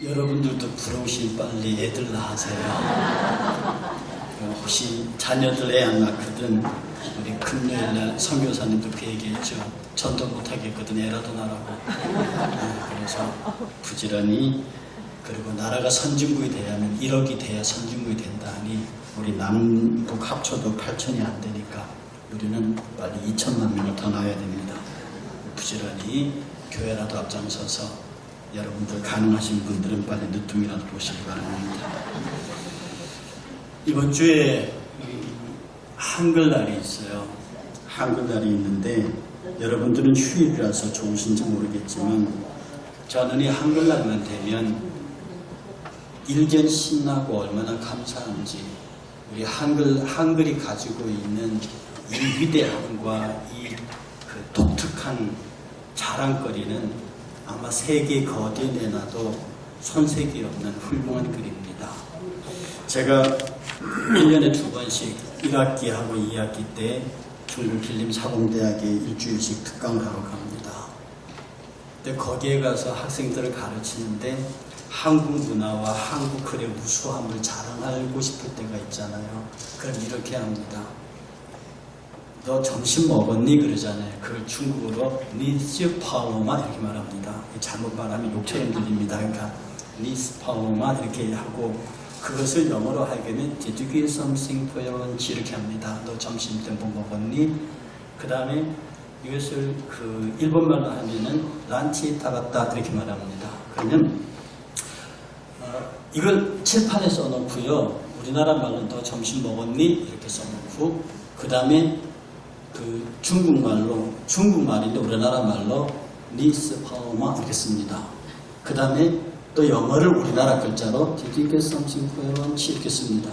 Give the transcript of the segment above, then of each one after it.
여러분들도 부러우시면 빨리 애들 낳으세요. 혹시 자녀들 애 안 낳거든 우리 금요일날 선교사님도 그 얘기했죠. 전도 못하겠거든 애라도 낳으라고. 그래서 부지런히, 그리고 나라가 선진국이 돼야 하면 1억이 돼야 선진국이 된다 하니 우리 남북 합쳐도 8천이 안 되니까 우리는 빨리 2천만 명을 더 낳아야 됩니다. 부지런히 교회라도 앞장서서 여러분들 가능하신 분들은 빨리 늦둥이라도 보시기 바랍니다. 이번 주에 한글날이 있어요. 한글날이 있는데 여러분들은 휴일이라서 좋으신지 모르겠지만 저는 이 한글날만 되면 일견 신나고 얼마나 감사한지, 우리 한글이 가지고 있는 이 위대함과 이 그 독특한 자랑거리는 아마 세계 그 어디에 내놔도 손색이 없는 훌륭한 글입니다. 제가 1년에 2번씩 1학기하고 2학기 때 중국 길림 사범대학에 일주일씩 특강을 하러 갑니다. 근데 거기에 가서 학생들을 가르치는데 한국 문화와 한국 글의 우수함을 자랑하고 싶을 때가 있잖아요. 그럼 이렇게 합니다. 너 점심 먹었니? 그러잖아요. 그걸 중국어로 니스 파오마 이렇게 말합니다. 잘못 말하면 욕처럼 들립니다. 그러니까 니스 파오마 이렇게 하고, 그것을 영어로 하게 되면 Did you get something for your lunch? 이렇게 합니다. 너 점심 때 뭐 먹었니? 그 다음에 이것을 그 일본말로 하면은 란치 타갔다 이렇게 말합니다. 그러면 이걸 칠판에 써놓고요. 우리나라 말로 너 점심 먹었니? 이렇게 써놓고, 그 다음에 그 중국말인데 우리나라 말로 니스 파오마 이렇게 씁니다. 그 다음에 또 영어를 우리나라 글자로 Did you get something for your lunch? 이렇게 씁니다.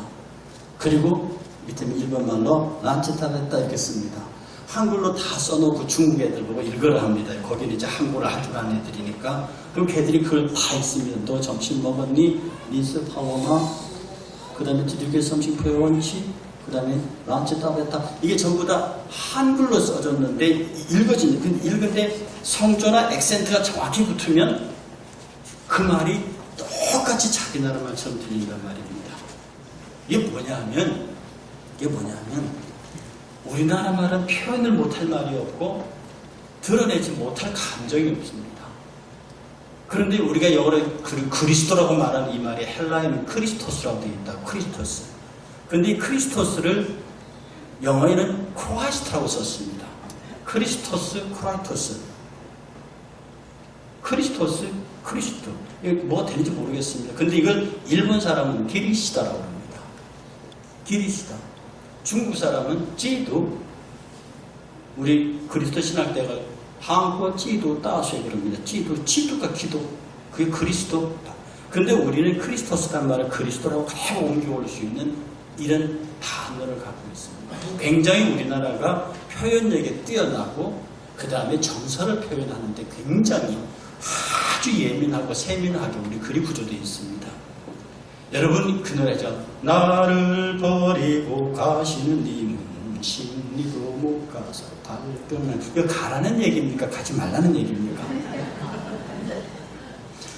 그리고 밑에 일본말로 란치 타랬다 이렇게 씁니다. 한글로 다 써놓고 중국 애들 보고 읽으라 합니다. 거기는 이제 한국어를 할 줄 아는 애들이니까. 그럼 걔들이 그걸 다 읽으면 너 점심 먹었니? 니스 파오마. 그 다음에 Did you get something for your lunch? 그 다음에 란치 타랬다. 이게 전부 다 한글로 써졌는데 읽은데 성조나 액센트가 정확히 붙으면 그 말이 똑같이 자기 나라 말처럼 들린단 말입니다. 이게 뭐냐면 우리나라 말은 표현을 못할 말이 없고 드러내지 못할 감정이 없습니다. 그런데 우리가 영어로 그리스도라고 말하는 이 말이 헬라어에는 크리스토스라고 되어 있다. 크리스토스. 그런데 이 크리스토스를 영어에는 크라이스트라고 썼습니다. 크리스토스, 크라이토스. 크리스토스, 크리스도. 이게 뭐가 되는지 모르겠습니다. 근데 이걸 일본 사람은 기리시다라고 합니다. 기리시다. 중국 사람은 찌도. 우리 그리스도 신학대가 한국어 찌도 따서 그럽니다. 찌도가 기도. 그게 그리스도. 근데 우리는 크리스토스란 말을 그리스도라고 그대로 옮겨올 수 있는 이런 단어를 갖고 있습니다. 굉장히 우리나라가 표현력에 뛰어나고 그 다음에 정서를 표현하는데 굉장히 아주 예민하고 세밀하게 우리 글이 구조되어 있습니다. 여러분 그 노래죠. 나를 버리고 가시는 님은 심리도 못 가서 발병을. 이거 가라는 얘기입니까? 가지 말라는 얘기입니까?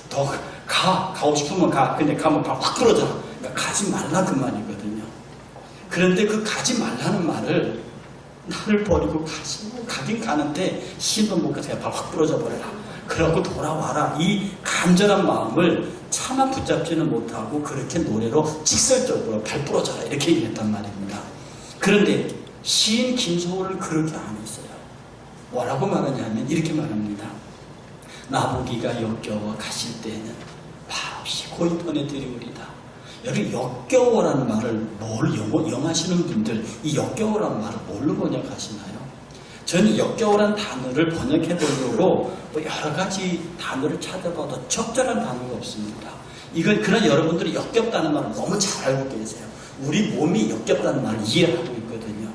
더 가고 싶으면 가. 근데 가면 발 확 부러져. 그러니까 가지 말라 그 말이거든요. 그런데 그 가지 말라는 말을 나를 버리고 가긴 가는데 힘도 못 가서 발 확 부러져 버려라. 그러고 돌아와라. 이 간절한 마음을 차마 붙잡지는 못하고 그렇게 노래로 직설적으로 발 부러져라 이렇게 얘기했단 말입니다. 그런데 시인 김소월을 그렇게 안 했어요. 뭐라고 말하냐면 이렇게 말합니다. 나보기가 역겨워 가실 때에는 말없이 고이 보내드리우리다. 여러분 역겨워라는 말을 뭘 영하시는 분들 이 역겨워라는 말을 뭘로 번역하시나요? 저는 역겨워라는 단어를 번역해 보려고 여러 가지 단어를 찾아봐도 적절한 단어가 없습니다. 그러나 여러분들이 역겹다는 말을 너무 잘 알고 계세요. 우리 몸이 역겹다는 말을 이해하고 있거든요.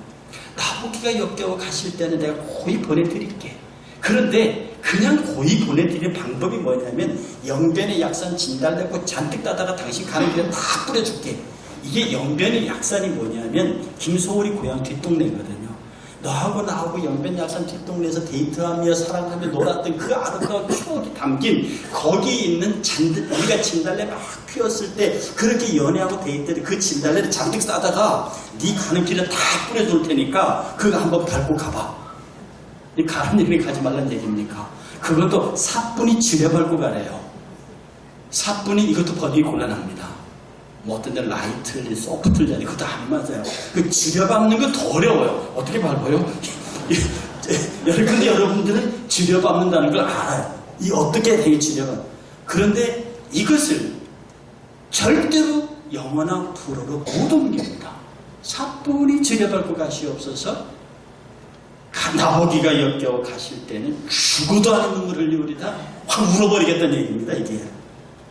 나보기가 역겨워 가실 때는 내가 고이 보내드릴게. 그런데 그냥 고이 보내드리는 방법이 뭐냐면 영변의 약산 진달래꽃 잔뜩 따다가 당신 가는 길에 다 뿌려줄게. 이게 영변의 약산이 뭐냐면 김소월이 고향 뒷동네거든요. 너하고 나하고 영변약산 뒷동네에서 데이트하며 사랑하며 놀았던 그 아름다운 추억이 담긴 거기에 있는 우리가 진달래 막 피었을 때 그렇게 연애하고 데이트를 그 진달래를 잔뜩 싸다가 네 가는 길에 다 뿌려줄 테니까 그거 한번 밟고 가봐. 이 가는 일에 가지 말란 얘기입니까? 그것도 사뿐히 지려밟고 가래요. 사뿐히 이것도 버리기 곤란합니다. 뭐 어떤 데는 라이트를 소프트를 자리 그것도 안 맞아요. 그 지려밟는 건 더 어려워요. 어떻게 밟아요? 근데 여러분들은 지려밟는다는 걸 알아요. 이 어떻게 되게 지려밟. 그런데 이것을 절대로 영원한 불어로 못 옮깁니다. 사뿐히 지려밟고 가시옵소서. 나보기가 역겨워 가실 때는 죽어도 않은 눈물을 흘리우리다. 확 울어버리겠다는 얘기입니다.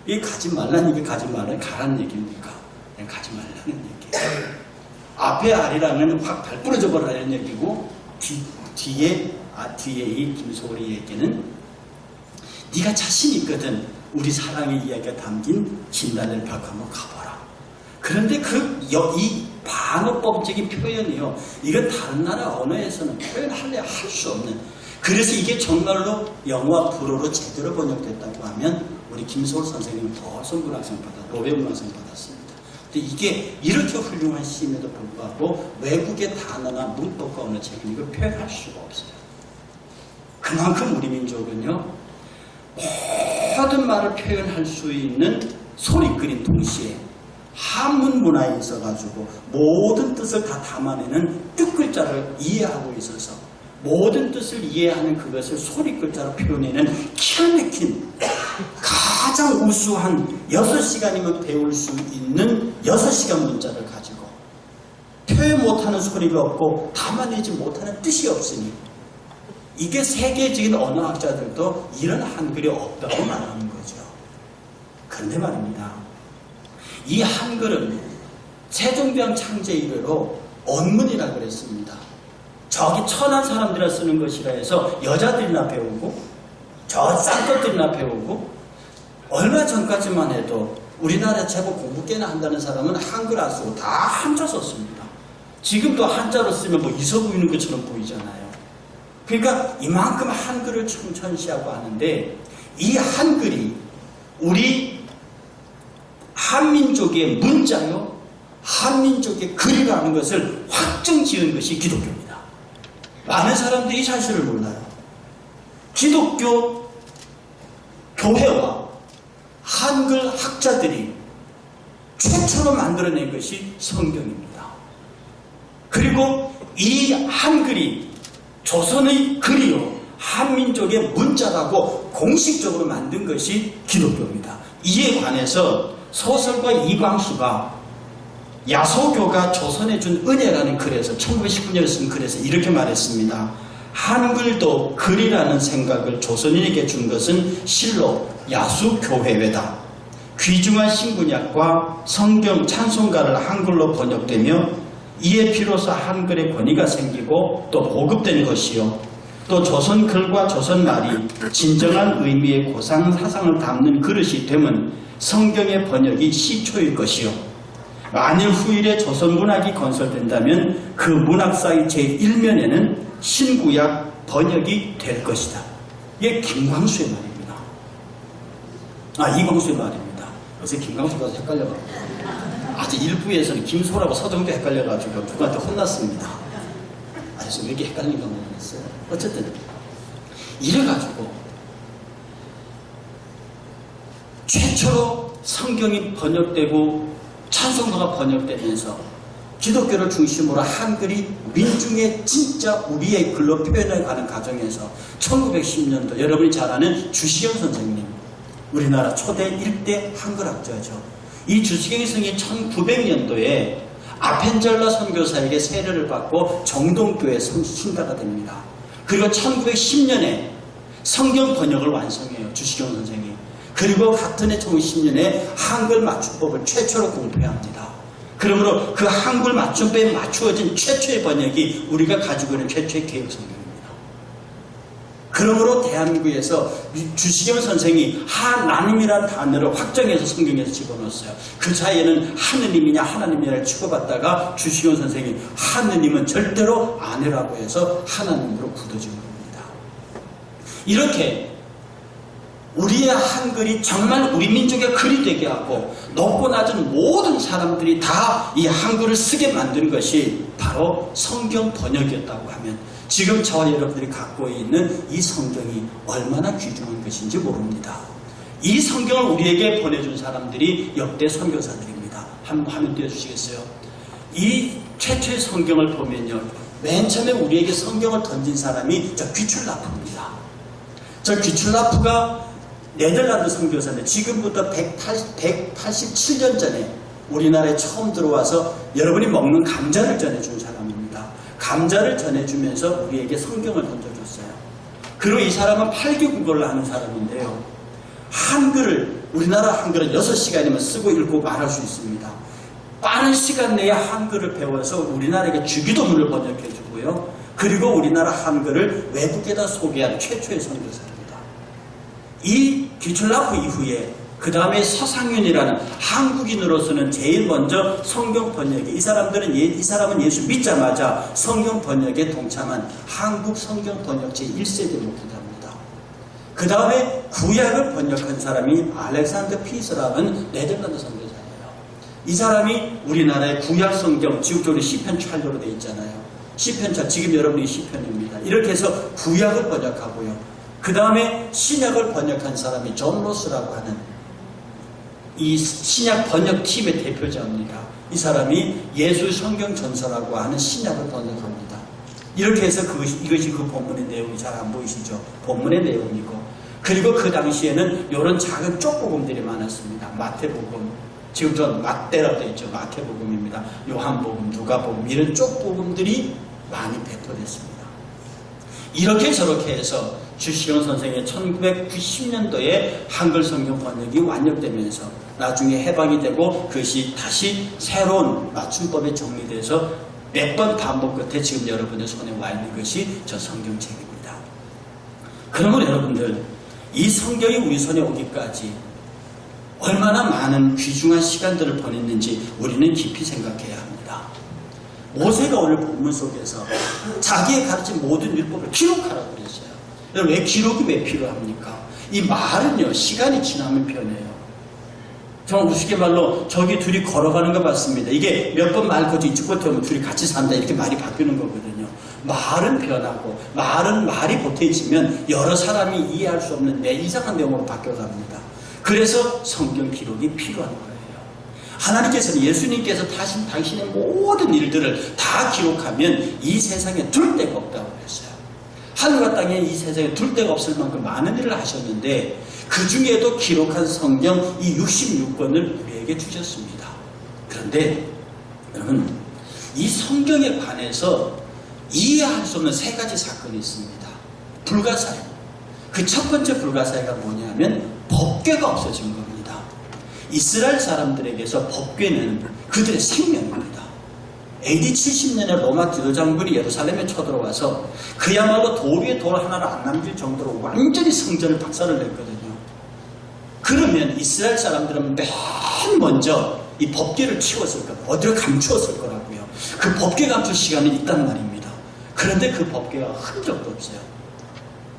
이게 가지 말라는 얘기, 가지 말라는 가라는 얘기입니까? 가지 말라는 얘기예요. 앞에 아리랑은 확 발부러져 버리라는 얘기고 뒤에 이 김소월의 얘기는 네가 자신 있거든. 우리 사랑의 이야기가 담긴 진달래를 밟고 한번 가봐라. 그런데 이 반어법적인 표현이요. 이건 다른 나라 언어에서는 표현할래 할 수 없는. 그래서 이게 정말로 영화 불어로 제대로 번역됐다고 하면 우리 김소월 선생님은 더 선문학상 노벨 문학상 받았습니다. 근데 이게 이렇게 훌륭한 시임에도 불구하고 외국의 단어나 문법과 언어 책임 이걸 표현할 수가 없어요. 그만큼 우리 민족은요. 모든 말을 표현할 수 있는 소리끌인 동시에 한문 문화에 있어가지고 모든 뜻을 다 담아내는 뜻글자를 이해하고 있어서 모든 뜻을 이해하는 그것을 소리글자로 표현해내는 기가 막힌 가장 우수한 6시간이면 배울 수 있는 6시간 문자를 가지고 표현 못하는 소리가 없고 담아내지 못하는 뜻이 없으니 이게 세계적인 언어학자들도 이런 한글이 없다고 말하는 거죠. 그런데 말입니다. 이 한글은 세종대왕 창제 이래로 언문이라 그랬습니다. 저기 천한 사람들이나 쓰는 것이라 해서 여자들이나 배우고 저 쌍것들이나 배우고 얼마 전까지만 해도 우리나라 제법 공부 꽤나 한다는 사람은 한글 안 쓰고 다 한자 썼습니다. 지금도 한자로 쓰면 뭐 있어 보이는 것처럼 보이잖아요. 그러니까 이만큼 한글을 청천시하고 하는데 이 한글이 우리 한민족의 문자요 한민족의 글이라는 것을 확정 지은 것이 기독교입니다. 많은 사람들이 이 사실을 몰라요. 기독교 교회와 한글 학자들이 최초로 만들어낸 것이 성경입니다. 그리고 이 한글이 조선의 글이요 한민족의 문자라고 공식적으로 만든 것이 기독교입니다. 이에 관해서 소설가 이광수가 야소교가 조선에 준 은혜라는 글에서 1919년에 쓴 글에서 이렇게 말했습니다. 한글도 글이라는 생각을 조선인에게 준 것은 실로 야수교회회다. 귀중한 신구약과 성경 찬송가를 한글로 번역되며 이에 비로소 한글의 권위가 생기고 또 보급된 것이요. 또 조선 글과 조선 말이 진정한 의미의 고상 사상을 담는 그릇이 되면 성경의 번역이 시초일 것이요. 만일 후일에 조선 문학이 건설된다면 그 문학사의 제1면에는 신구약 번역이 될 것이다. 이게 김광수의 말입니다. 이광수의 말입니다. 요새 김광수가 헷갈려가지고 아직 일부에서는 김소라고 서정도 헷갈려가지고 누구한테 혼났습니다. 그래서 왜 이렇게 헷갈리는가 모르겠어요. 어쨌든 이래가지고 최초로 성경이 번역되고 찬송가가 번역되면서 기독교를 중심으로 한글이 민중의 진짜 우리의 글로 표현해가는 과정에서 1910년도 여러분이 잘 아는 주시경 선생님, 우리나라 초대 1대 한글학자죠. 이 주시경 선생이 1900년도에 아펜젤러 선교사에게 세례를 받고 정동교회 신가가 됩니다. 그리고 1910년에 성경 번역을 완성해요. 주시경 선생이. 그리고 같은 해 1910년에 한글 맞춤법을 최초로 공표합니다. 그러므로 그 한글 맞춤법에 맞추어진 최초의 번역이 우리가 가지고 있는 최초의 개혁성경입니다. 그러므로 대한민국에서 주시경 선생이 하나님이라는 단어를 확정해서 성경에서 집어넣었어요. 그 사이에는 하느님이냐 하나님이냐를 치고받다가 주시경 선생이 하느님은 절대로 아니라고 해서 하나님으로 굳어진 겁니다. 이렇게 우리의 한글이 정말 우리 민족의 글이 되게 하고 높고 낮은 모든 사람들이 다 이 한글을 쓰게 만든 것이 바로 성경 번역이었다고 하면 지금 저와 여러분들이 갖고 있는 이 성경이 얼마나 귀중한 것인지 모릅니다. 이 성경을 우리에게 보내준 사람들이 역대 선교사들입니다. 한번 화면 띄워주시겠어요? 이 최초의 성경을 보면요, 맨 처음에 우리에게 성경을 던진 사람이 저 귀출라프입니다. 저 귀출라프가 네덜란드 선교사인데 지금부터 187년 전에 우리나라에 처음 들어와서 여러분이 먹는 감자를 전해준 사람입니다. 감자를 전해주면서 우리에게 성경을 던져줬어요. 그리고 이 사람은 8개 국어를 하는 사람인데요. 한글을, 우리나라 한글은 6시간이면 쓰고 읽고 말할 수 있습니다. 빠른 시간 내에 한글을 배워서 우리나라에게 주기도문을 번역해주고요. 그리고 우리나라 한글을 외국에다 소개한 최초의 선교사입니다. 이 귀출라프 이후에 그 다음에 서상윤이라는 한국인으로서는 제일 먼저 성경 번역에 이 사람은 예수 믿자마자 성경 번역에 동참한 한국 성경 번역체 1세대 목회자입니다. 그 다음에 구약을 번역한 사람이 알렉산더 피스라는 네덜란드 선교사예요. 이 사람이 우리나라의 구약 성경 지금적으로 시편 찰도로 되어 있잖아요. 시편차 지금 여러분이 시편입니다. 이렇게 해서 구약을 번역하고요. 그 다음에 신약을 번역한 사람이 존 로스라고 하는 이 신약 번역팀의 대표자입니다. 이 사람이 예수 성경 전서라고 하는 신약을 번역합니다. 이렇게 해서 이것이 그 본문의 내용이 잘 안 보이시죠? 본문의 내용이고, 그리고 그 당시에는 이런 작은 쪽복음들이 많았습니다. 마태복음, 지금 전 마태라고 되어 있죠. 마태복음입니다. 요한복음, 누가복음, 이런 쪽복음들이 많이 배포됐습니다. 이렇게 저렇게 해서 주시경 선생의 1990년도에 한글 성경 번역이 완료되면서 나중에 해방이 되고 그것이 다시 새로운 맞춤법에 정리돼서 몇 번 반복 끝에 지금 여러분의 손에 와 있는 것이 저 성경책입니다. 그러면 여러분들, 이 성경이 우리 손에 오기까지 얼마나 많은 귀중한 시간들을 보냈는지 우리는 깊이 생각해야 합니다. 모세가 오늘 본문 속에서 자기의 가르친 모든 율법을 기록하라고 그랬어요. 왜 기록이 왜 필요합니까? 이 말은요, 시간이 지나면 변해요. 정말 우습게 말로 저기 둘이 걸어가는 거 봤습니다. 이게 몇 번 말 거지 이쪽 끝에 오면 둘이 같이 산다 이렇게 말이 바뀌는 거거든요. 말은 변하고 말이 보태지면 여러 사람이 이해할 수 없는 내 이상한 내용으로 바뀌어갑니다. 그래서 성경 기록이 필요한 거예요. 하나님께서는 예수님께서 당신의 모든 일들을 다 기록하면 이 세상에 둘 데가 없다고 그랬어요. 하늘과 땅에 이 세상에 둘 데가 없을 만큼 많은 일을 하셨는데 그 중에도 기록한 성경 이 66권을 우리에게 주셨습니다. 그런데 여러분, 이 성경에 관해서 이해할 수 없는 세 가지 사건이 있습니다. 불가사의. 그 첫 번째 불가사의가 뭐냐면 법궤가 없어진 겁니다. 이스라엘 사람들에게서 법궤는 그들의 생명입니다. AD 70년에 로마 디도장군이 예루살렘에 쳐들어와서 그야말로 돌 위에 돌 하나를 안 남길 정도로 완전히 성전을 박살을 냈거든요. 그러면 이스라엘 사람들은 맨 먼저 이 법궤를 치웠을 거예요. 어디를 감추었을 거라고요. 그 법궤 감출 시간은 있단 말입니다. 그런데 그 법궤가 흔적도 없어요.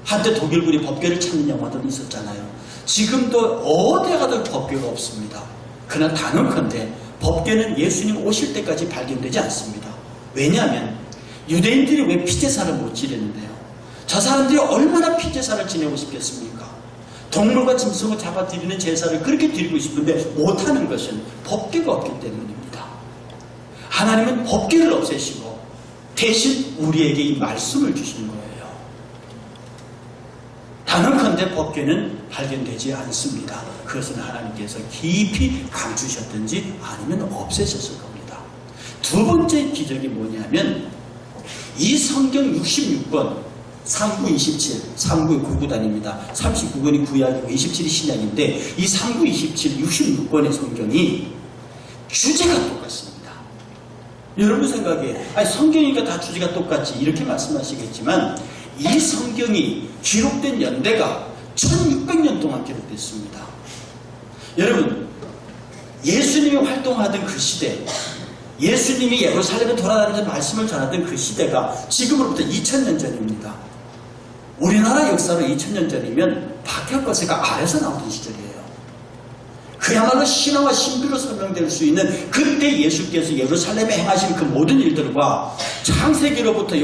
한때 독일군이 법궤를 찾는 영화도 있었잖아요. 지금도 어디 가도 법궤가 없습니다. 그러나 단언컨대 법궤는 예수님 오실 때까지 발견되지 않습니다. 왜냐하면 유대인들이 왜 피제사를 못 지내는데요? 저 사람들이 얼마나 피제사를 지내고 싶겠습니까? 동물과 짐승을 잡아드리는 제사를 그렇게 드리고 싶은데 못하는 것은 법궤가 없기 때문입니다. 하나님은 법궤를 없애시고 대신 우리에게 이 말씀을 주신 거예요. 단언컨대 법궤는 발견되지 않습니다. 그것은 하나님께서 깊이 감추셨든지 아니면 없애셨을 겁니다. 두 번째 기적이 뭐냐면 이 성경 66권 3927, 3999단입니다. 39권이 구약이고 27이 신약인데 이 3927, 66권의 성경이 주제가 똑같습니다. 여러분 생각에 성경이니까 다 주제가 똑같지 이렇게 말씀하시겠지만 이 성경이 기록된 연대가 1600년 동안 기록됐습니다. 여러분, 예수님이 활동하던 그 시대, 예수님이 예루살렘에 돌아다니면서 말씀을 전하던 그 시대가 지금으로부터 2000년 전입니다. 우리나라 역사로 2000년 전이면 박혁거세가 아래서 나오던 시절이에요. 그야말로 신화와 신비로 설명될 수 있는 그때 예수께서 예루살렘에 행하신 그 모든 일들과 창세기로부터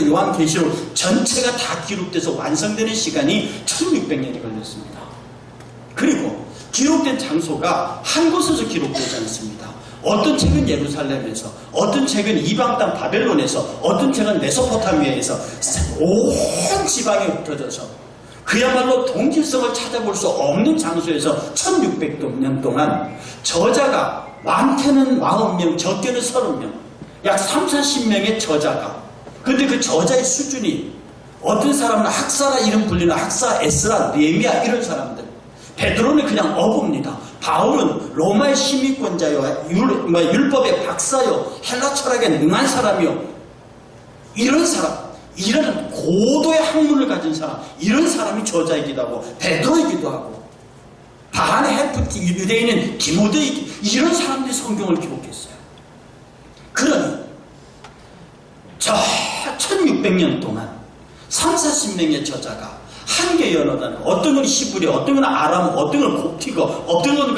요한계시록 전체가 다 기록돼서 완성되는 시간이 1600년이 걸렸습니다. 그리고 기록된 장소가 한 곳에서 기록되지 않습니다. 어떤 책은 예루살렘에서, 어떤 책은 이방 땅 바벨론에서, 어떤 책은 메소포타미아에서 온 지방에 흩어져서 그야말로 동질성을 찾아볼 수 없는 장소에서 1600년 동안 저자가 많게는 40명, 적게는 30명, 약 30-40명의 저자가, 근데 그 저자의 수준이 어떤 사람은 학사라 이름 불리는 학사, 에스라, 네미야 이런 사람들, 베드로는 그냥 어부입니다. 바울은 로마의 시민권자요, 율법의 박사요, 헬라 철학에 능한 사람이요, 이런 사람, 이런 고도의 학문을 가진 사람, 이런 사람이 저자이기도 하고 베드로이기도 하고 바한의 헤프티 유대인은 디모데이기, 이런 사람들이 성경을 기록했어요. 그러니 저 1600년 동안 30-40명의 저자가 한 개의 언어 단어, 어떤 건 히브리, 어떤 건 아람어, 어떤 건 곱티거, 어떤 건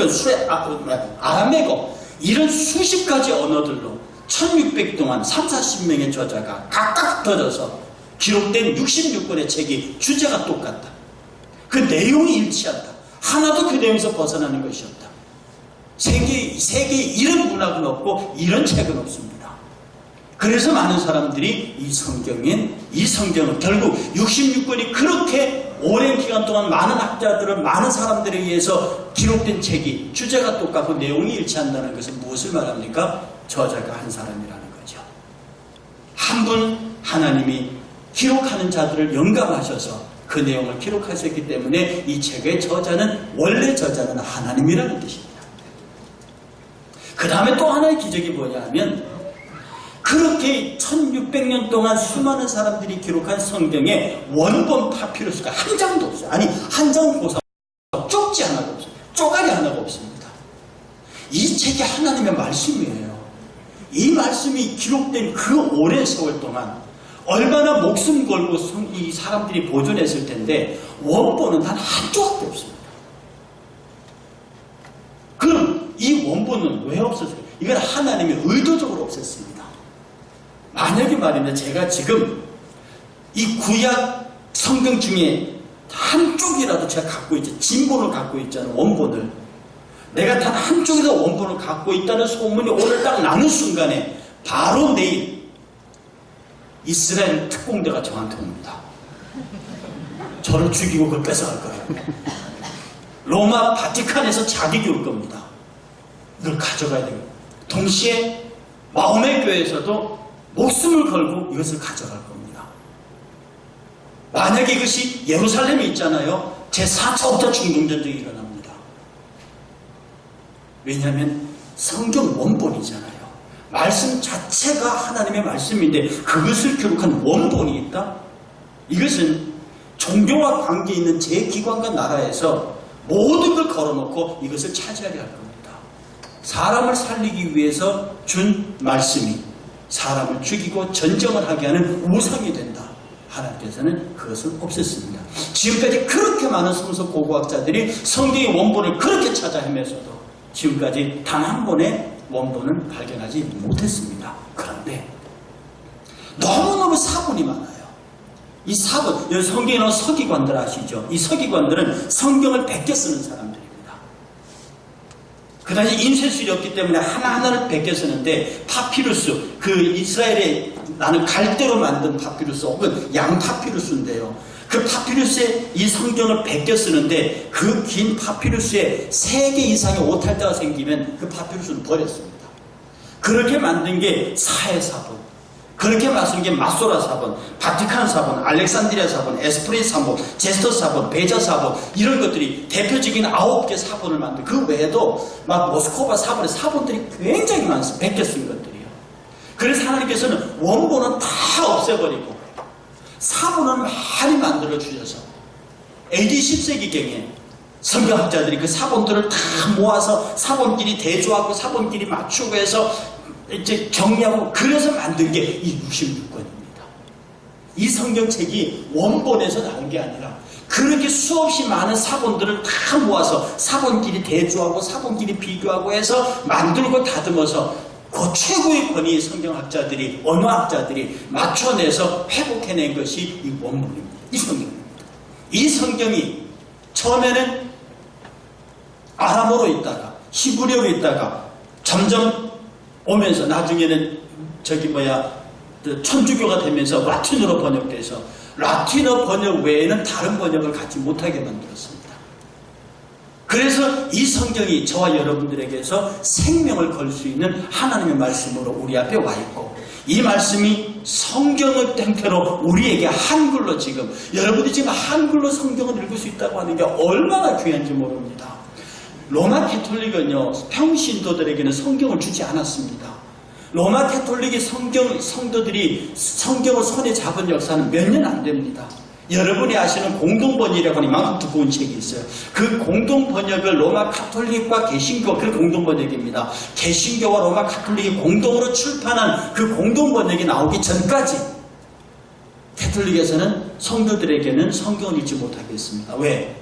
아람에거, 이런 수십 가지 언어들로 1600 동안 30-40명의 저자가 각각 흩어져서 기록된 66권의 책이 주제가 똑같다. 그 내용이 일치한다. 하나도 그 내용에서 벗어나는 것이 없다. 세계에 이런 문학은 없고 이런 책은 없습니다. 그래서 많은 사람들이 이 성경은 결국 66권이 그렇게 오랜 기간 동안 많은 학자들은 많은 사람들에 의해서 기록된 책이 주제가 똑같고 내용이 일치한다는 것은 무엇을 말합니까? 저자가 한 사람이라는 거죠. 한 분 하나님이 기록하는 자들을 영감하셔서 그 내용을 기록하셨기 때문에 이 책의 저자는, 원래 저자는 하나님이라는 뜻입니다. 그 다음에 또 하나의 기적이 뭐냐 하면, 그렇게 1600년 동안 수많은 사람들이 기록한 성경에 원본 파피루스가 한 장도 없어요. 아니, 한 장 고사 쪽지 하나가 없어요. 쪼가리 하나가 없습니다. 이 책이 하나님의 말씀이에요. 이 말씀이 기록된 그 오랜 세월 동안 얼마나 목숨 걸고 이 사람들이 보존했을 텐데 원본은 단 한 조각도 없습니다. 그럼 이 원본은 왜 없었어요? 이건 하나님이 의도적으로 없앴습니다. 만약에 말입니다, 제가 지금 이 구약 성경 중에 한쪽이라도 제가 갖고 있죠. 진본을 갖고 있잖아요. 원본을. 내가 단 한쪽이라도 원본을 갖고 있다는 소문이 오늘 딱 나는 순간에 바로 내일 이스라엘 특공대가 저한테 옵니다. 저를 죽이고 그걸 뺏어갈 거예요. 로마 바티칸에서 자객이 올 겁니다. 이걸 가져가야 돼요. 동시에 마음의 교회에서도 목숨을 걸고 이것을 가져갈 겁니다. 만약에 이것이 예루살렘에 있잖아요. 제4차부터 중동전쟁이 일어납니다. 왜냐하면 성경 원본이잖아요. 말씀 자체가 하나님의 말씀인데 그것을 기록한 원본이 있다? 이것은 종교와 관계 있는 제 기관과 나라에서 모든 걸 걸어놓고 이것을 차지하려 할 겁니다. 사람을 살리기 위해서 준 말씀이 사람을 죽이고 전쟁을 하게 하는 우상이 된다. 하나님께서는 그것을 없앴습니다. 지금까지 그렇게 많은 성서 고고학자들이 성경의 원본을 그렇게 찾아 헤매서도 지금까지 단 한 번의 원본을 발견하지 못했습니다. 그런데 너무너무 사본이 많아요. 이 사본, 여기 성경에 나온 서기관들 아시죠? 이 서기관들은 성경을 베껴 쓰는 사람들입니다. 그 당시 인쇄술이 없기 때문에 하나하나를 베껴 쓰는데 파피루스, 그 이스라엘에 나는 갈대로 만든 파피루스 혹은 양 파피루스인데요. 그 파피루스에 이 성경을 베껴 쓰는데 그 긴 파피루스에 3개 이상의 오탈자가 생기면 그 파피루스는 버렸습니다. 그렇게 만든 게 사해사본, 그렇게 만든 게 마소라 사본, 바티칸 사본, 알렉산드리아 사본, 에스프리 사본, 제스터 사본, 베자 사본, 이런 것들이 대표적인 9개 사본을 만든, 그 외에도 막 모스코바 사본의 사본들이 굉장히 많습니다. 베껴 쓴 것들이요. 그래서 하나님께서는 원본은 다 없애버리고 사본을 많이 만들어 주셔서 AD 10세기경에 성경학자들이 그 사본들을 다 모아서 사본끼리 대조하고 사본끼리 맞추고 해서 이제 정리하고 그래서 만든 게 이 66권입니다. 이 성경책이 원본에서 나온 게 아니라 그렇게 수없이 많은 사본들을 다 모아서 사본끼리 대조하고 사본끼리 비교하고 해서 만들고 다듬어서 그 최고의 권위 성경학자들이 언어학자들이 맞춰내서 회복해낸 것이 이 원본입니다. 이 성경입니다. 이 성경이 처음에는 아람어로 있다가 히브리어로 있다가 점점 오면서 나중에는 천주교가 되면서 라틴어로 번역돼서 라틴어 번역 외에는 다른 번역을 갖지 못하게 만들었습니다. 그래서 이 성경이 저와 여러분들에게서 생명을 걸 수 있는 하나님의 말씀으로 우리 앞에 와 있고 이 말씀이 성경의 형태로 우리에게 한글로 지금 여러분이 지금 한글로 성경을 읽을 수 있다고 하는 게 얼마나 귀한지 모릅니다. 로마 캐톨릭은요 평신도들에게는 성경을 주지 않았습니다. 로마 캐톨릭의 성도들이 성경을 손에 잡은 역사는 몇 년 안 됩니다. 여러분이 아시는 공동번역이라고 하는 이만큼 두꺼운 책이 있어요. 그 공동번역을 로마 카톨릭과 개신교, 그 공동번역입니다. 개신교와 로마 카톨릭이 공동으로 출판한 그 공동번역이 나오기 전까지 캐톨릭에서는 성도들에게는 성경을 읽지 못하겠습니다. 왜?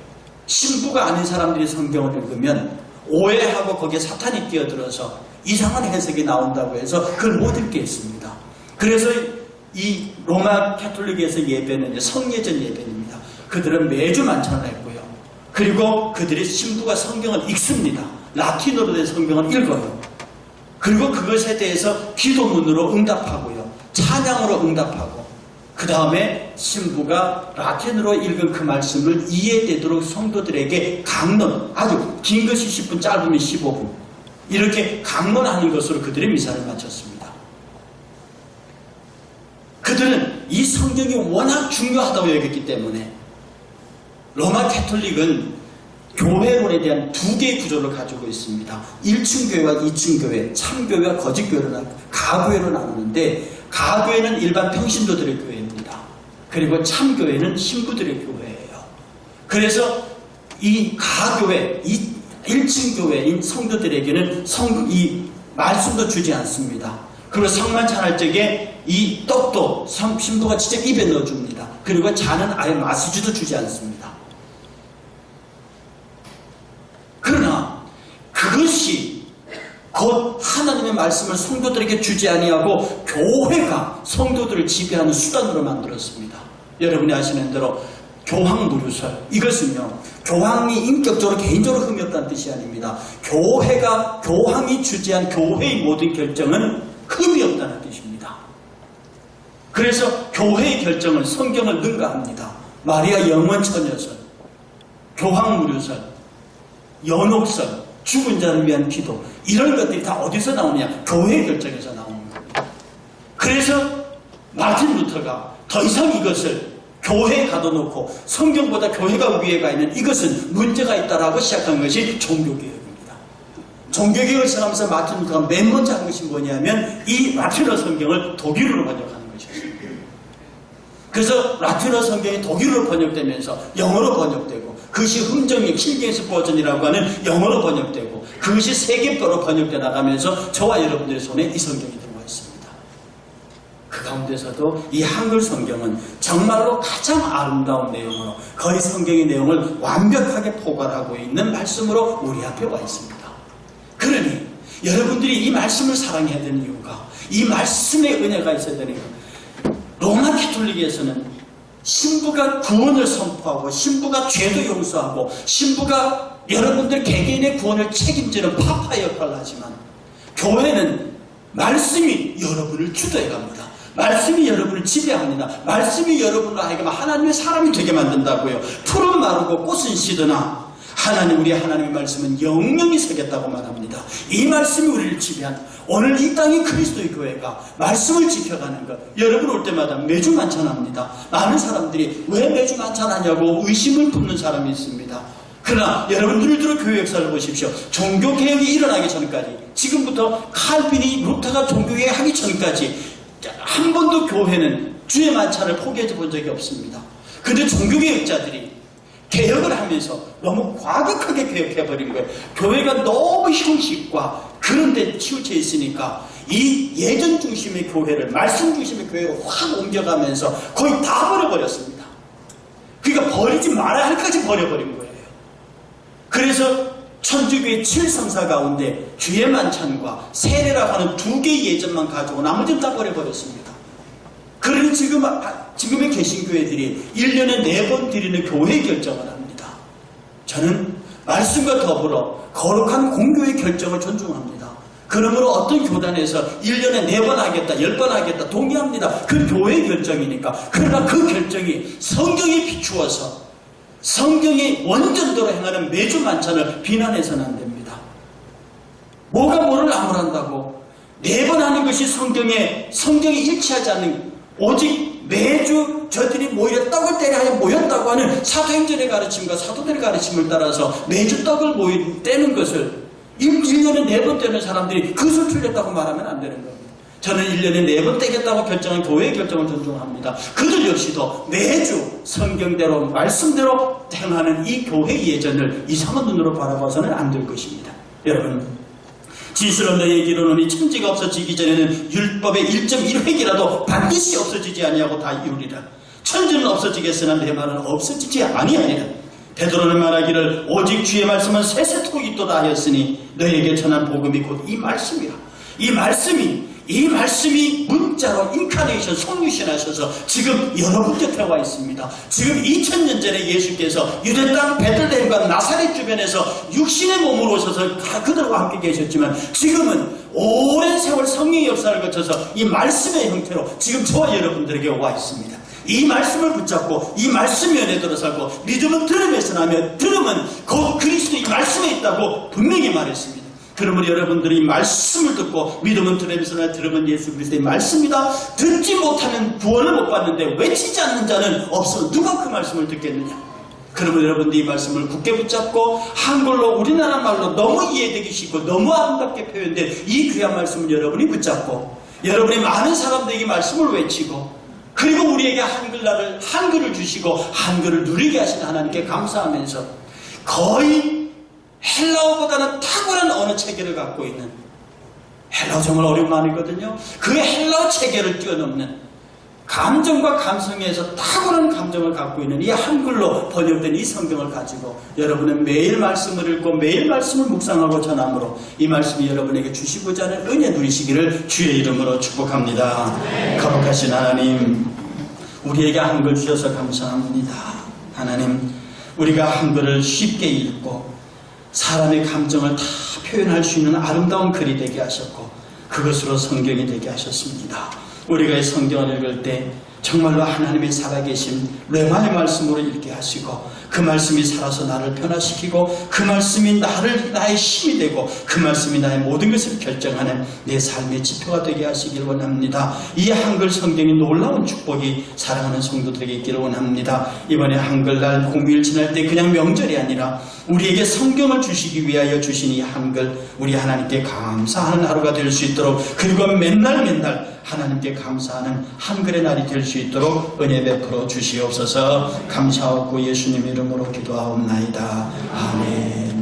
신부가 아닌 사람들이 성경을 읽으면 오해하고 거기에 사탄이 끼어들어서 이상한 해석이 나온다고 해서 그걸 못 읽게 했습니다. 그래서 이 로마 캐톨릭에서 예배는 성례전 예배입니다. 그들은 매주 만찬을 했고요. 그리고 그들이 신부가 성경을 읽습니다. 라틴어로 된 성경을 읽어요. 그리고 그것에 대해서 기도문으로 응답하고요. 찬양으로 응답하고 그 다음에 신부가 라틴어로 읽은 그 말씀을 이해되도록 성도들에게 강론, 아주 긴 것이 10분, 짧으면 15분 이렇게 강론하는 것으로 그들의 미사를 마쳤습니다. 그들은 이 성경이 워낙 중요하다고 여겼기 때문에 로마 캐톨릭은 교회론에 대한 두 개의 구조를 가지고 있습니다. 1층 교회와 2층 교회, 참교회와 거짓교회로 가교회로 나누는데 가교회는 일반 평신도들의 교회입니다. 그리고 참교회는 신부들의 교회예요. 그래서 이 가교회, 1층 교회인 성도들에게는 이 말씀도 주지 않습니다. 그리고 성만찬할 적에 이 떡도 신부가 직접 입에 넣어줍니다. 그리고 잔은 아예 마시지도 주지 않습니다. 그러나 그것이 곧 하나님의 말씀을 성도들에게 주지 아니하고 교회가 성도들을 지배하는 수단으로 만들었습니다. 여러분이 아시는 대로 교황무류설, 이것은요 교황이 인격적으로 개인적으로 흠이 없다는 뜻이 아닙니다. 교황이 주재한 교회의 모든 결정은 흠이 없다는 뜻입니다. 그래서 교회의 결정은 성경을 능가합니다. 마리아 영원처녀설, 교황무류설, 연옥설, 죽은 자를 위한 기도, 이런 것들이 다 어디서 나오냐? 교회의 결정에서 나오는 겁니다. 그래서 마틴 루터가 더 이상 이것을 교회에 가둬놓고 성경보다 교회가 위에 가 있는 이것은 문제가 있다라고 시작한 것이 종교개혁입니다. 종교개혁을 시작하면서 마틴 루터가 맨 먼저 한 것이 뭐냐면 이 라틴어 성경을 독일어로 번역하는 것이었습니다. 그래서 라틴어 성경이 독일어로 번역되면서 영어로 번역되고 그것이 흥정역 킹제임스 버전이라고 하는 영어로 번역되고 그것이 세계표로 번역되어 나가면서 저와 여러분들의 손에 이 성경이 들어와 있습니다. 그 가운데서도 이 한글 성경은 정말로 가장 아름다운 내용으로 거의 성경의 내용을 완벽하게 포괄하고 있는 말씀으로 우리 앞에 와 있습니다. 그러니 여러분들이 이 말씀을 사랑해야 되는 이유가 이 말씀의 은혜가 있어야 되는 이유가 로마 캐톨릭에서는 신부가 구원을 선포하고 신부가 죄도 용서하고 신부가 여러분들 개개인의 구원을 책임지는 파파 역할을 하지만 교회는 말씀이 여러분을 주도해 갑니다. 말씀이 여러분을 지배합니다. 말씀이 여러분으로 하여금 하나님의 사람이 되게 만든다고요. 풀은 마르고 꽃은 시드나 우리 하나님의 말씀은 영영이 새겼다고 말합니다. 이 말씀이 우리를 지배한다. 오늘 이 땅의 그리스도의 교회가 말씀을 지켜가는 것. 여러분 올 때마다 매주 만찬합니다. 많은 사람들이 왜 매주 만찬하냐고 의심을 품는 사람이 있습니다. 그러나 여러분 눈을 들어 교회 역사를 보십시오. 종교개혁이 일어나기 전까지 지금부터 칼빈이 루터가 종교개혁하기 전까지 한 번도 교회는 주의 만찬을 포기해 본 적이 없습니다. 근데 종교개혁자들이 개혁을 하면서 너무 과격하게 개혁해버린 거예요. 교회가 너무 형식과 그런 데 치우쳐 있으니까 이 예전 중심의 교회를, 말씀 중심의 교회로 확 옮겨가면서 거의 다 버려버렸습니다. 그러니까 버리지 말아야 할 것까지 버려버린 거예요. 그래서 천주교의 7성사 가운데 주의 만찬과 세례라고 하는 2개의 예전만 가지고 나머지는 다 버려버렸습니다. 그러니 지금의 개신교회들이 1년에 4번 드리는 교회 결정을 합니다. 저는 말씀과 더불어 거룩한 공교의 결정을 존중합니다. 그러므로 어떤 교단에서 1년에 4번 하겠다, 10번 하겠다 동의합니다. 그 교회 결정이니까. 그러나 그 결정이 성경에 비추어서 성경의 원전대로 행하는 매주 만찬을 비난해서는 안 됩니다. 뭐가 뭐를 나무란다고 4번 하는 것이 성경에 일치하지 않는, 오직 매주 저들이 모여 떡을 떼려 모였다고 하는 사도행전의 가르침과 사도들의 가르침을 따라서 매주 떡을 떼는 것을 1년에 4번 떼는 사람들이 그것을 틀렸다고 말하면 안 되는 겁니다. 저는 1년에 4번 떼겠다고 결정한 교회의 결정을 존중합니다. 그들 역시도 매주 성경대로 말씀대로 행하는 이 교회 예전을 이상한 눈으로 바라봐서는 안 될 것입니다. 여러분, 진실은 너희에게 이르노니 천지가 없어지기 전에는 율법의 1.1획이라도 반드시 없어지지 아니하고 다 이루리라. 천지는 없어지겠으나 내 말은 없어지지 아니하리라. 베드로는 말하기를 오직 주의 말씀은 세세토록 있도다 하였으니 너희에게 전한 복음이 곧 이 말씀이라. 이 말씀이 문자로 인카네이션 성육신하셔서 지금 여러분 곁에 와 있습니다. 지금 2000년 전에 예수께서 유대 땅 베들레헴과 나사렛 주변에서 육신의 몸으로 오셔서 그들과 함께 계셨지만 지금은 오랜 세월 성령의 역사를 거쳐서 이 말씀의 형태로 지금 저와 여러분들에게 와 있습니다. 이 말씀을 붙잡고 이 말씀 면에 들어 살고 믿음은 들음에서 나며 들음은 곧 그리스도의 말씀에 있다고 분명히 말했습니다. 그러므로 여러분들이 말씀을 듣고 믿음은 들음에서 나 들음은 예수 그리스도의 말씀이다. 듣지 못하는 구원을 못 받는데 외치지 않는 자는 없어. 누가 그 말씀을 듣겠느냐. 그러면 여러분들이 이 말씀을 굳게 붙잡고 한글로 우리나라 말로 너무 이해되기 쉽고 너무 아름답게 표현된 이 귀한 말씀을 여러분이 붙잡고 여러분이 많은 사람들에게 말씀을 외치고 그리고 우리에게 한글을 주시고 한글을 누리게 하신 하나님께 감사하면서 거의 헬라어보다는 탁월한 언어 체계를 갖고 있는, 헬라어 정말 어려운 말이거든요. 그 헬라어 체계를 뛰어넘는 감정과 감성에서 탁월한 감정을 갖고 있는 이 한글로 번역된 이 성경을 가지고 여러분은 매일 말씀을 읽고 매일 말씀을 묵상하고 전함으로 이 말씀이 여러분에게 주시고자 하는 은혜 누리시기를 주의 이름으로 축복합니다. 거룩하신 하나님, 우리에게 한글 주셔서 감사합니다. 하나님, 우리가 한글을 쉽게 읽고 사람의 감정을 다 표현할 수 있는 아름다운 글이 되게 하셨고 그것으로 성경이 되게 하셨습니다. 우리가 이 성경을 읽을 때 정말로 하나님의 살아계신 레마의 말씀으로 읽게 하시고 그 말씀이 살아서 나를 변화시키고 그 말씀이 나의 힘이 되고 그 말씀이 나의 모든 것을 결정하는 내 삶의 지표가 되게 하시길 원합니다. 이 한글 성경이 놀라운 축복이 사랑하는 성도들에게 있기를 원합니다. 이번에 한글날 공휴일 지날 때 그냥 명절이 아니라 우리에게 성경을 주시기 위하여 주신 이 한글, 우리 하나님께 감사하는 하루가 될 수 있도록 그리고 맨날 하나님께 감사하는 한글의 날이 될 수 있도록 은혜 베풀어 주시옵소서. 감사하고 예수님 이름으로 기도하옵나이다. 아멘.